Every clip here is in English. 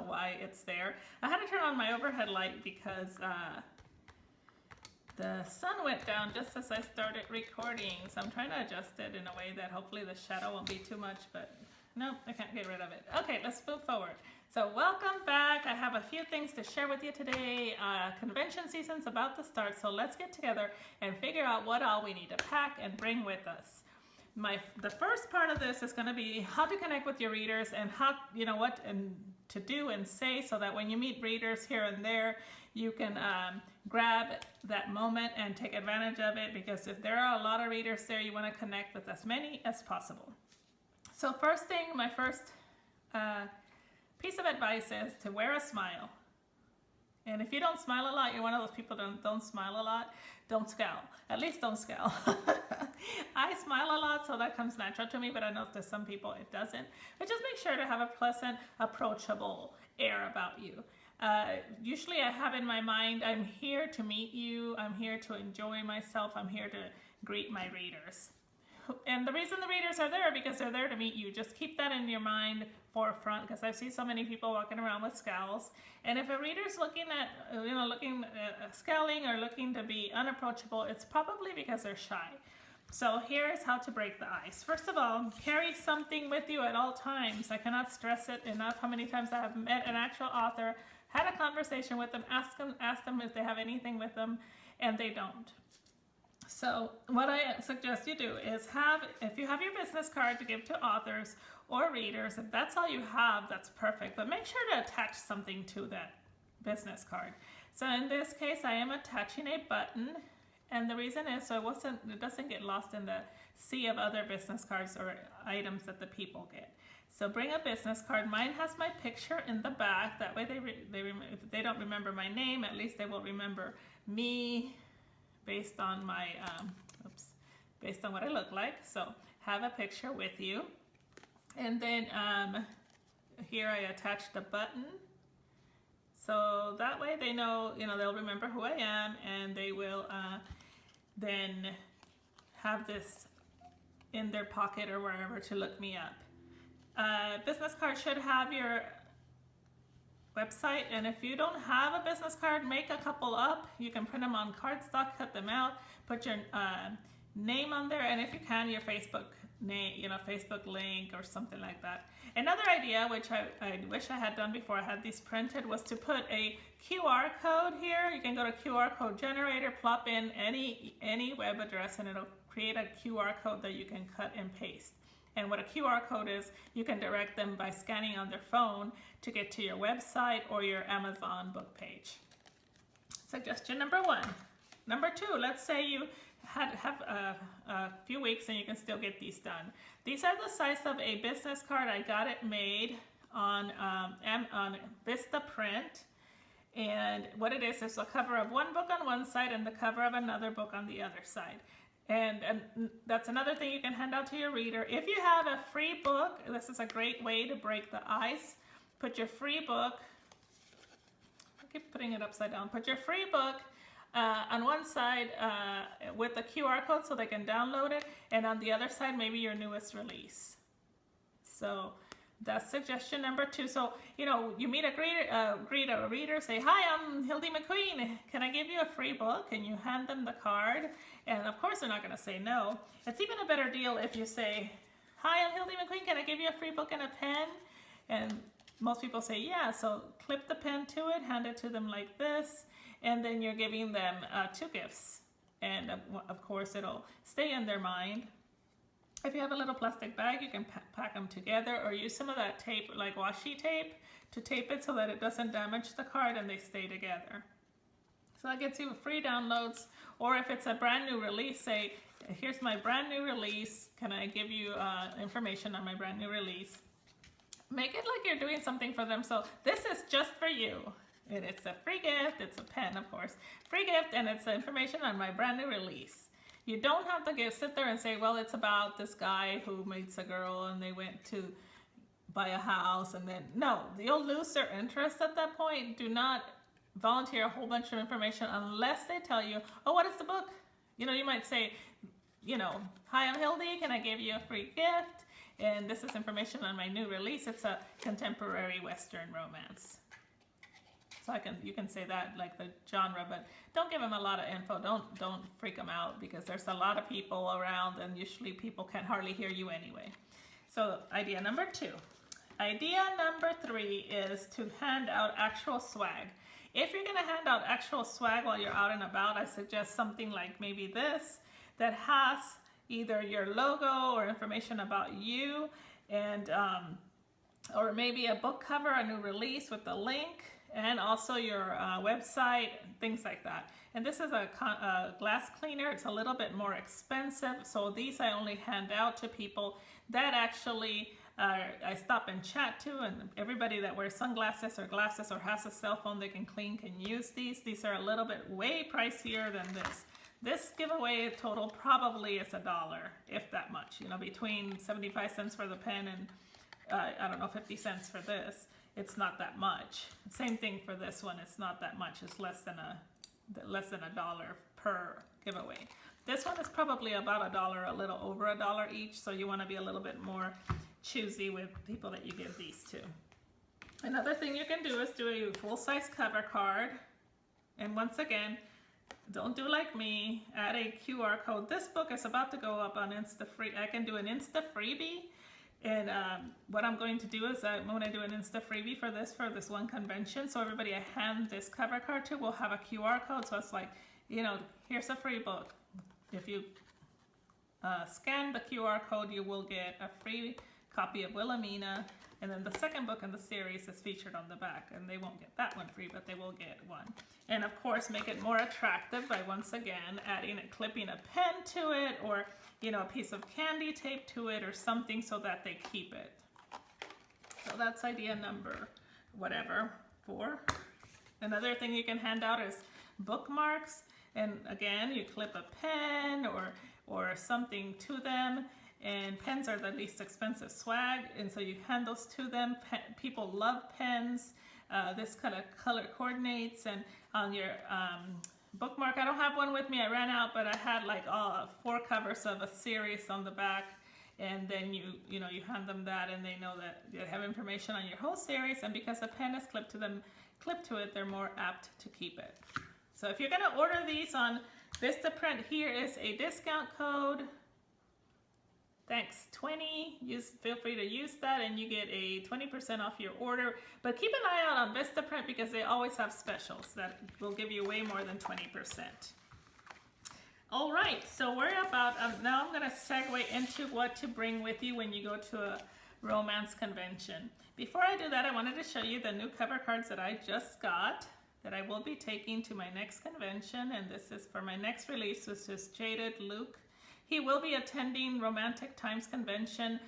why it's there. I had to turn on my overhead light because the sun went down just as I started recording. So I'm trying to adjust it in a way that hopefully the shadow won't be too much, but no, I can't get rid of it. Okay, let's move forward. So welcome back. I have a few things to share with you today. Convention season's about to start, so let's get together and figure out what all we need to pack and bring with us. The first part of this is going to be how to connect with your readers and how, what and to do and say so that when you meet readers here and there, you can grab that moment and take advantage of it, because if there are a lot of readers there, you want to connect with as many as possible. So first thing, my first piece of advice is to wear a smile. And if you don't smile a lot, you're one of those people that don't smile a lot, don't scowl. At least don't scowl. I smile a lot, so that comes natural to me, but I know there's some people it doesn't. But just make sure to have a pleasant, approachable air about you. Usually I have in my mind, I'm here to meet you, I'm here to enjoy myself, I'm here to greet my readers. And the reason the readers are there, because they're there to meet you. Just keep that in your mind forefront, because I see so many people walking around with scowls. And if a reader's looking at, scowling or looking to be unapproachable, it's probably because they're shy. So here's how to break the ice. First of all, carry something with you at all times. I cannot stress it enough how many times I have met an actual author, had a conversation with them, ask them if they have anything with them, and they don't. So what I suggest you do is if you have your business card to give to authors or readers, if that's all you have, that's perfect. But make sure to attach something to that business card. So in this case, I am attaching a button. And the reason is so it doesn't get lost in the sea of other business cards or items that the people get. So bring a business card. Mine has my picture in the back. That way if they don't remember my name, at least they will remember me based on my, based on what I look like. So have a picture with you. And then here I attached a button. So that way they know, they'll remember who I am, and they will then have this in their pocket or wherever to look me up. Business card should have your website, and if you don't have a business card, make a couple up. You can print them on cardstock, cut them out, put your name on there, and if you can, your Facebook name, Facebook link or something like that. Another idea, which I wish I had done before I had these printed, was to put a QR code here. You can go to QR code generator, plop in any web address, and it'll create a QR code that you can cut and paste. And what a QR code is, you can direct them by scanning on their phone to get to your website or your Amazon book page. Suggestion number 1. Number 2, let's say you have a few weeks and you can still get these done. These are the size of a business card. I got it made on Vista Print. And what it is a cover of one book on one side and the cover of another book on the other side. And that's another thing you can hand out to your reader. If you have a free book, this is a great way to break the ice. Put your free book, I keep putting it upside down, put your free book on one side with the QR code so they can download it, and on the other side, maybe your newest release. So that's suggestion number 2. So, you meet a reader, say, "Hi, I'm Hildy McQueen. Can I give you a free book?" And you hand them the card. And of course, they're not going to say no. It's even a better deal if you say, "Hi, I'm Hildy McQueen. Can I give you a free book and a pen?" And most people say, yeah. So clip the pen to it, hand it to them like this. And then you're giving them 2 gifts. And of course, it'll stay in their mind. If you have a little plastic bag, you can pack them together, or use some of that tape, like washi tape, to tape it so that it doesn't damage the card and they stay together. So that gets you free downloads. Or if it's a brand new release, say, "Here's my brand new release. Can I give you information on my brand new release?" Make it like you're doing something for them. So this is just for you. And it's a free gift. It's a pen, of course. Free gift, and it's information on my brand new release. You don't have to sit there and say, "Well, it's about this guy who meets a girl and they went to buy a house," and then, no, you'll lose their interest at that point. Do not volunteer a whole bunch of information unless they tell you, "Oh, what is the book?" You might say, "Hi, I'm Hildy. Can I give you a free gift?" And this is information on my new release. It's a contemporary Western romance. So you can say that, like the genre, but don't give them a lot of info. Don't freak them out, because there's a lot of people around and usually people can hardly hear you anyway. So idea number 2. Idea number 3 is to hand out actual swag. If you're gonna hand out actual swag while you're out and about, I suggest something like maybe this that has either your logo or information about you, and or maybe a book cover, a new release with the link, and also your website, things like that. And this is a glass cleaner. It's a little bit more expensive, so these I only hand out to people that actually I stop and chat to, and everybody that wears sunglasses or glasses or has a cell phone they can clean can use these. These are a little bit way pricier than this. This giveaway total probably is $1, if that much, you know, between 75 cents for the pen and I don't know, 50 cents for this. It's not that much. Same thing for this one. It's not that much. It's less than $1 per giveaway. This one is probably about $1, a little over $1 each. So you want to be a little bit more choosy with people that you give these to. Another thing you can do is do a full-size cover card. And once again, don't do like me. Add a QR code. This book is about to go up on Insta-Free. I can do an Insta-Freebie. And what I'm going to do is I'm going to do an Insta freebie for this one convention. So everybody I hand this cover card to will have a QR code. So it's like, you know, here's a free book. If you scan the QR code, you will get a free copy of Wilhelmina. And then the second book in the series is featured on the back. And they won't get that one free, but they will get one. And of course, make it more attractive by once again clipping a pen to it, or you know, a piece of candy tape to it or something so that they keep it. So that's idea number 4. Another thing you can hand out is bookmarks. And again, you clip a pen or something to them. And pens are the least expensive swag. And so you hand those to them. People love pens. This kind of color coordinates. And on your bookmark, I don't have one with me, I ran out, but I had like 4 covers of a series on the back, and then you hand them that, and they know that you have information on your whole series, and because the pen is clipped to it, they're more apt to keep it. So if you're gonna order these on Vistaprint, here is a discount code. Thanks 20. Feel free to use that, and you get a 20% off your order. But keep an eye out on Vistaprint, because they always have specials that will give you way more than 20%. All right, so we're about now. I'm going to segue into what to bring with you when you go to a romance convention. Before I do that, I wanted to show you the new cover cards that I just got that I will be taking to my next convention, and this is for my next release, which is Jaded Luke. He will be attending Romantic Times Convention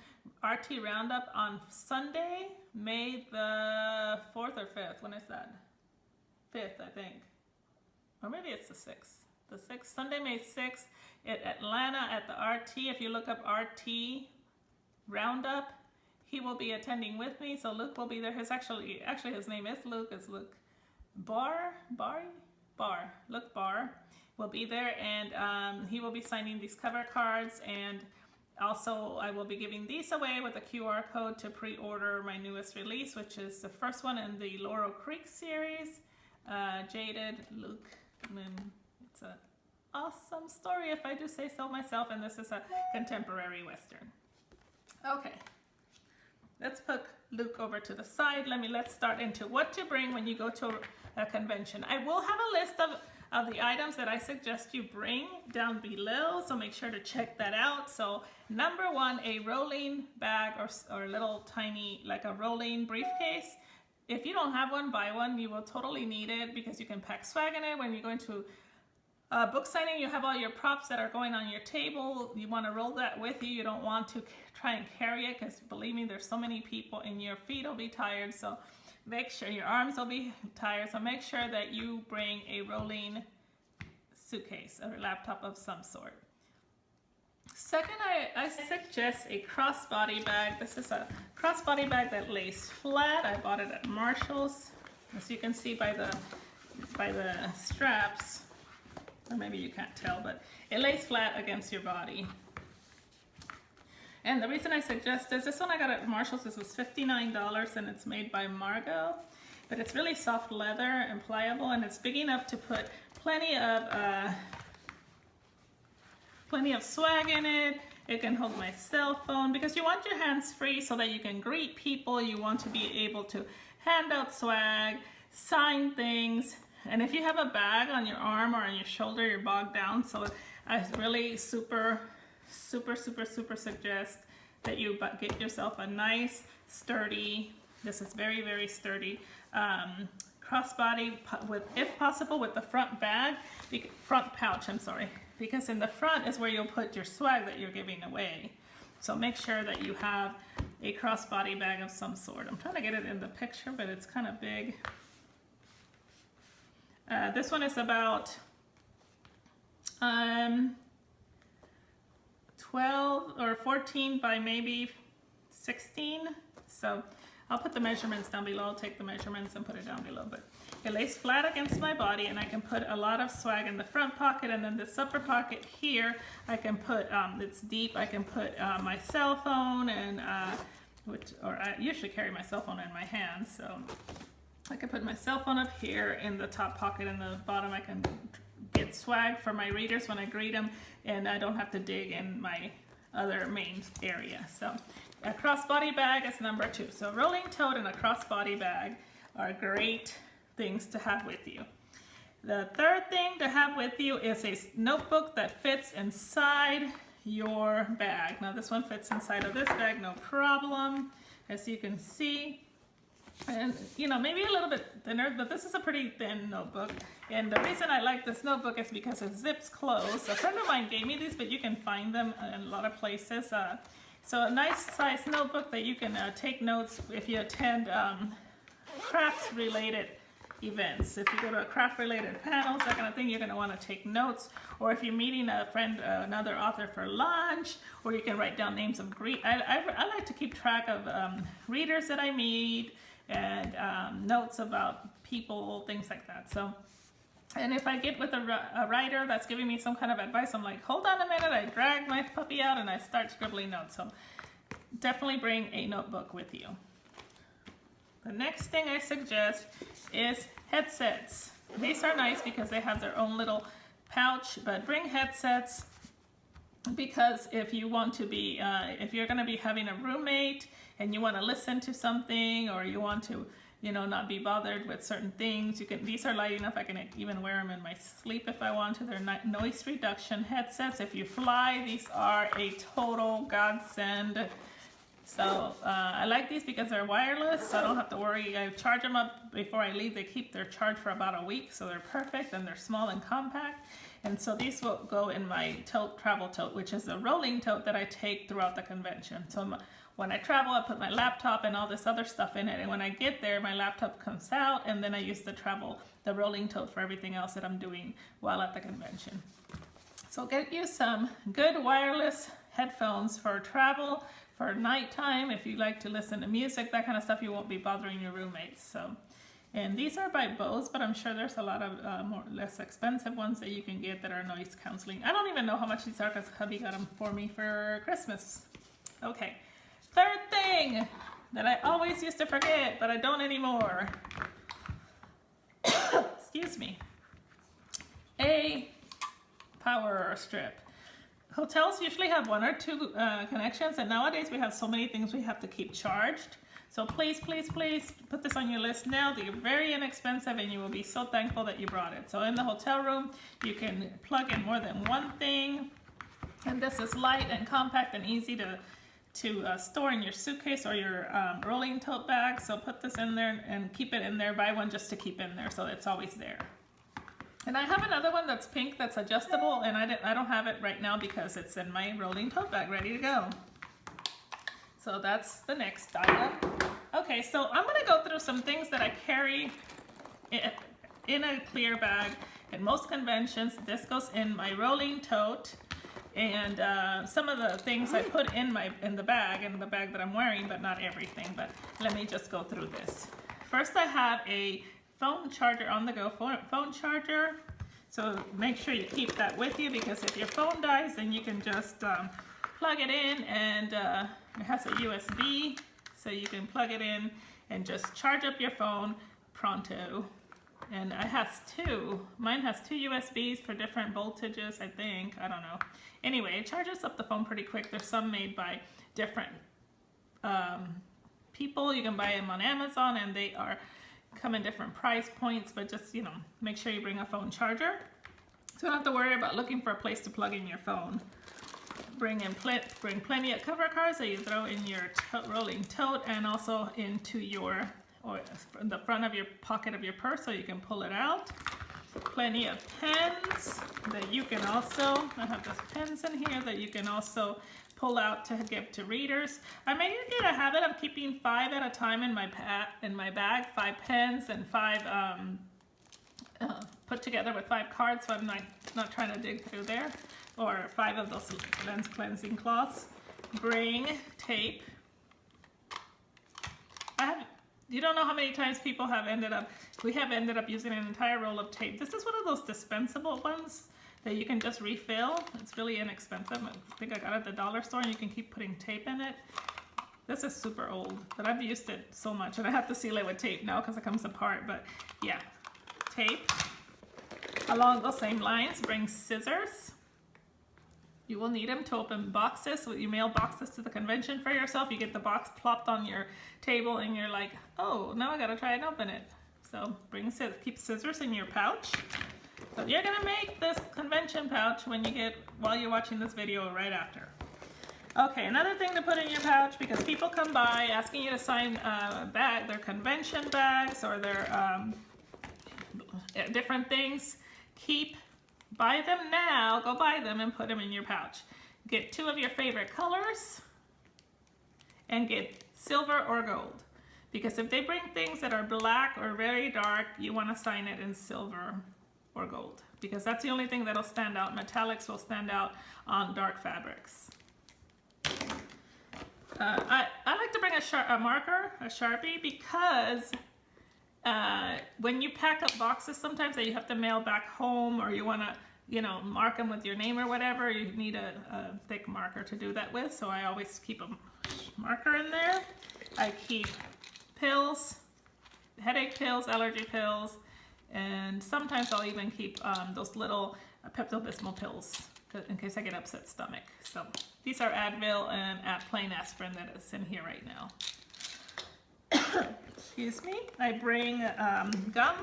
RT Roundup on Sunday, May the 4th or 5th. When is that? 5th, I think. Or maybe it's the 6th. The 6th, Sunday, May 6th at Atlanta at the RT. If you look up RT Roundup, he will be attending with me. So Luke will be there. Actually his name is Luke. It's Luke Luke Barr will be there, and he will be signing these cover cards, and also I will be giving these away with a QR code to pre-order my newest release, which is the first one in the Laurel Creek series, Jaded Luke. And it's an awesome story, if I do say so myself, and this is a contemporary Western. Okay, let's put Luke over to the side. Let's start into what to bring when you go to a convention. I will have a list of the items that I suggest you bring down below, so make sure to check that out. So number 1, a rolling bag or little tiny, like a rolling briefcase. If you don't have one, buy one. You will totally need it, because you can pack swag in it. When you're going to book signing, you have all your props that are going on your table. You want to roll that with you. You don't want to try and carry it, because believe me, there's so many people, and your feet will be tired. So make sure your arms will be tired. So make sure that you bring a rolling suitcase or laptop of some sort. Second, I suggest a crossbody bag. This is a crossbody bag that lays flat. I bought it at Marshall's. As you can see by the straps, or maybe you can't tell, but it lays flat against your body. And the reason I suggest this one I got at Marshall's. This was $59 and it's made by Margot. But it's really soft leather and pliable, and it's big enough to put plenty of swag in it. It can hold my cell phone because you want your hands free so that you can greet people. You want to be able to hand out swag, sign things. And if you have a bag on your arm or on your shoulder, you're bogged down. So I really super suggest that you get yourself a nice, sturdy, this is very, very sturdy, crossbody with, if possible, with the front pouch, I'm sorry. Because in the front is where you'll put your swag that you're giving away. So make sure that you have a crossbody bag of some sort. I'm trying to get it in the picture, but it's kind of big. This one is about 12 or 14 by maybe 16. So I'll put the measurements down below. I'll take the measurements and put it down below. But it lays flat against my body, and I can put a lot of swag in the front pocket, and then this upper pocket here, I can put, it's deep, I can put my cell phone, and I usually carry my cell phone in my hand, so I can put my cell phone up here in the top pocket, and the bottom I can get swag for my readers when I greet them, and I don't have to dig in my other main area. So a crossbody bag is number 2. So rolling tote and a crossbody bag are great things to have with you. The third thing to have with you is a notebook that fits inside your bag. Now this one fits inside of this bag, no problem, as you can see. And you know, maybe a little bit thinner, but this is a pretty thin notebook. And the reason I like this notebook is because it zips closed. A friend of mine gave me these, but you can find them in a lot of places. So a nice size notebook that you can take notes if you attend craft related events. If you go to a craft related panels, that kind of thing, you're going to want to take notes. Or if you're meeting a friend, another author for lunch, or you can write down names of I like to keep track of readers that I meet, and notes about people, things like that. So, and if I get with a writer that's giving me some kind of advice, I'm like, hold on a minute, I drag my puppy out and I start scribbling notes. So definitely bring a notebook with you. The next thing I suggest is headsets. These are nice because they have their own little pouch, but bring headsets because if you want to be, if you're going to be having a roommate and you want to listen to something, or you want to, you know, not be bothered with certain things, you can. These are light enough. I can even wear them in my sleep if I want to. They're noise reduction headsets. If you fly, these are a total godsend. So I like these because they're wireless, so I don't have to worry. I charge them up before I leave. They keep their charge for about a week, so they're perfect, and they're small and compact. And so these will go in my tote, travel tote, which is a rolling tote that I take throughout the convention. So when I travel, I put my laptop and all this other stuff in it, and when I get there, my laptop comes out, and then I use the rolling tote for everything else that I'm doing while at the convention. So get you some good wireless headphones for travel, for nighttime, if you like to listen to music, that kind of stuff. You won't be bothering your roommates. So, and these are by Bose, but I'm sure there's a lot of less expensive ones that you can get that are noise canceling. I don't even know how much these are because hubby got them for me for Christmas. Okay, third thing that I always used to forget, but I don't anymore. Excuse me. A power strip. Hotels usually have 1 or 2 connections, and nowadays we have so many things we have to keep charged. So please, please, please put this on your list now. They're very inexpensive, and you will be so thankful that you brought it. So in the hotel room, you can plug in more than one thing, and this is light and compact and easy to store in your suitcase or your rolling tote bag. So put this in there and keep it in there. Buy one just to keep in there so it's always there. And I have another one that's pink that's adjustable, and I don't have it right now because it's in my rolling tote bag ready to go. So that's the next item. Okay, so I'm going to go through some things that I carry in a clear bag. At most conventions, this goes in my rolling tote, and some of the things I put in the bag that I'm wearing, but not everything. But let me just go through this. First, I have a phone charger, on the go phone charger. So make sure you keep that with you, because if your phone dies, then you can just plug it in, and it has a USB, so you can plug it in and just charge up your phone pronto. And it has mine has two USBs for different voltages, I think. I don't know. Anyway, it charges up the phone pretty quick. There's some made by different people. You can buy them on Amazon, and they come in different price points, but just, you know, make sure you bring a phone charger. So you don't have to worry about looking for a place to plug in your phone. Bring plenty of cover cards that you throw in your rolling tote, and also into or the front of your pocket of your purse, so you can pull it out. Plenty of pens that you can also, I have those pens in here that you can also pull out to give to readers. I may get a habit of keeping 5 at a time in my bag, 5 pens and 5 put together with 5 cards, so I'm not trying to dig through there, or 5 of those lens cleansing cloths. Bring tape. You don't know how many times we have ended up using an entire roll of tape. This is one of those dispensable ones that you can just refill. It's really inexpensive. I think I got it at the dollar store, and you can keep putting tape in it. This is super old, but I've used it so much, and I have to seal it with tape now because it comes apart, but yeah, tape. Along those same lines, bring scissors. You will need them to open boxes. You mail boxes to the convention for yourself. You get the box plopped on your table, and you're like, oh, now I gotta try and open it. So keep scissors in your pouch. So you're gonna make this convention pouch while you're watching this video right after. Okay, another thing to put in your pouch, because people come by asking you to sign their convention bags or their different things. Buy them now, go buy them and put them in your pouch. Get 2 of your favorite colors and get silver or gold. Because if they bring things that are black or very dark, you want to sign it in silver or gold. Because that's the only thing that'll stand out. Metallics will stand out on dark fabrics. I like to bring a marker, a Sharpie, because when you pack up boxes sometimes that you have to mail back home, or you want to, you know, mark them with your name or whatever, you need a thick marker to do that with. So I always keep a marker in there. I keep pills, headache pills, allergy pills, and sometimes I'll even keep those little Pepto-Bismol pills in case I get upset stomach. So these are Advil and plain aspirin that is in here right now. Excuse me. I bring gum.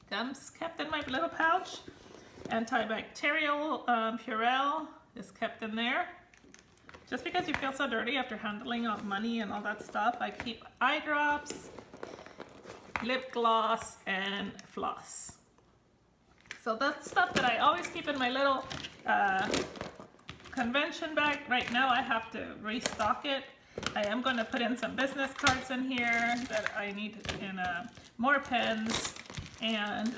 Gum's kept in my little pouch. Antibacterial Purell is kept in there. Just because you feel so dirty after handling money and all that stuff, I keep eye drops, lip gloss, and floss. So that's stuff that I always keep in my little convention bag. Right now I have to restock it. I am going to put in some business cards in here that I need, and more pens, and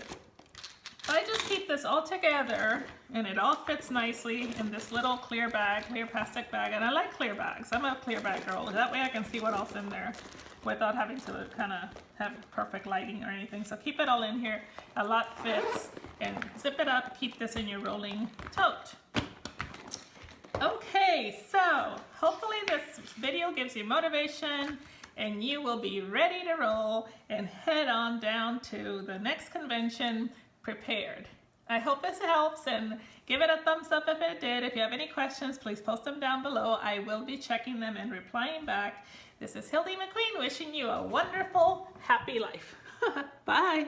I just keep this all together, and it all fits nicely in this little clear plastic bag, and I like clear bags. I'm a clear bag girl. That way I can see what else in there without having to kind of have perfect lighting or anything. So keep it all in here. A lot fits, and zip it up. Keep this in your rolling tote. Okay, so hopefully this video gives you motivation and you will be ready to roll and head on down to the next convention prepared. I hope this helps, and give it a thumbs up if it did. If you have any questions, please post them down below. I will be checking them and replying back. This is Hildy McQueen wishing you a wonderful, happy life. Bye.